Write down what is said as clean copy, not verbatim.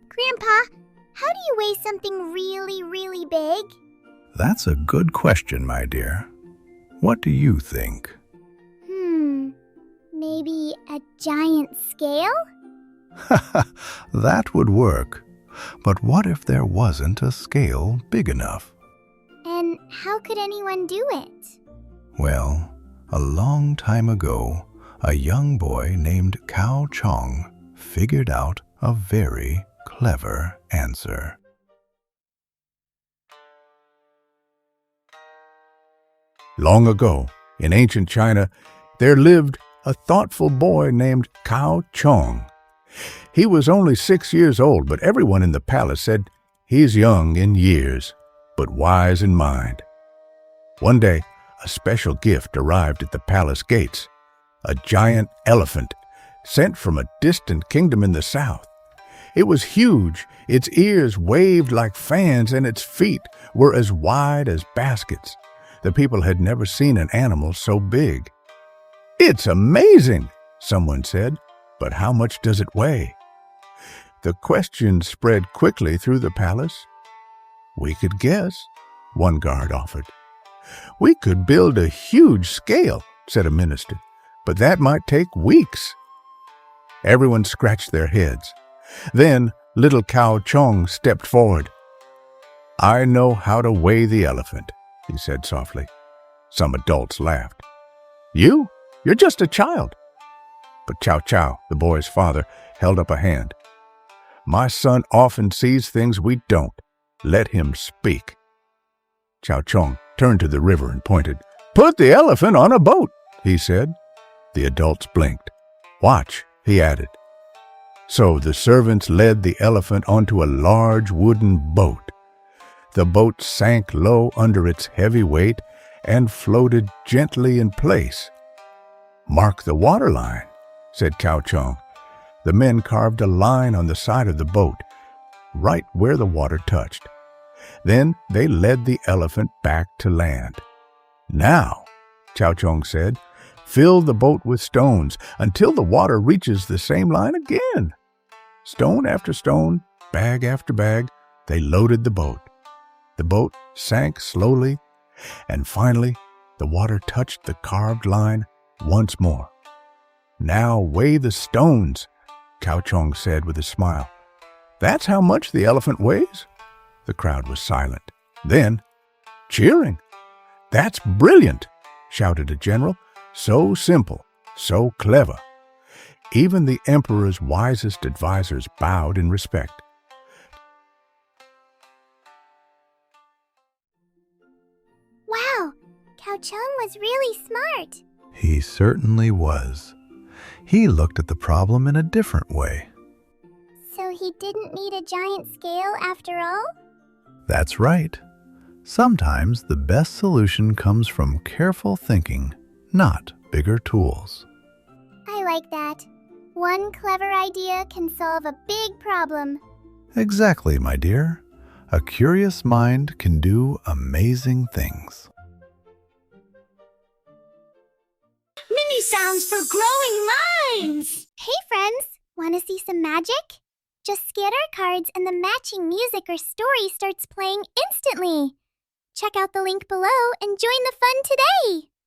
Grandpa, how do you weigh something really, really big? That's a good question, my dear. What do you think? Maybe a giant scale? That would work. But what if there wasn't a scale big enough? And how could anyone do it? Well, a long time ago, a young boy named Cao Chong figured out a very clever answer. Long ago, in ancient China, there lived a thoughtful boy named Cao Chong. He was only 6 years old, but everyone in the palace said he's young in years, but wise in mind. One day, a special gift arrived at the palace gates, a giant elephant sent from a distant kingdom in the south. It was huge, its ears waved like fans, and its feet were as wide as baskets. The people had never seen an animal so big. "It's amazing," someone said, "but how much does it weigh?" The question spread quickly through the palace. "We could guess," one guard offered. "We could build a huge scale," said a minister, "but that might take weeks." Everyone scratched their heads. Then little Cao Chong stepped forward. "I know how to weigh the elephant," he said softly. Some adults laughed. "You? You're just a child." But Cao Cao, the boy's father, held up a hand. "My son often sees things we don't. Let him speak." Cao Chong turned to the river and pointed. "Put the elephant on a boat," he said. The adults blinked. "Watch," he added. So the servants led the elephant onto a large wooden boat. The boat sank low under its heavy weight and floated gently in place. "Mark the waterline," said Cao Chong. The men carved a line on the side of the boat, right where the water touched. Then they led the elephant back to land. "Now," Cao Chong said, "fill the boat with stones until the water reaches the same line again." Stone after stone, bag after bag, they loaded the boat. The boat sank slowly, and finally the water touched the carved line once more. "Now weigh the stones," Cao Chong said with a smile. "That's how much the elephant weighs?" The crowd was silent. Then, cheering. "That's brilliant," shouted a general. "So simple, so clever." Even the emperor's wisest advisors bowed in respect. Wow, Cao Chong was really smart. He certainly was. He looked at the problem in a different way. So he didn't need a giant scale after all? That's right. Sometimes the best solution comes from careful thinking, not bigger tools. I like that. One clever idea can solve a big problem. Exactly, my dear. A curious mind can do amazing things. Mini sounds for growing minds! Hey friends, want to see some magic? Just scan our cards and the matching music or story starts playing instantly. Check out the link below and join the fun today!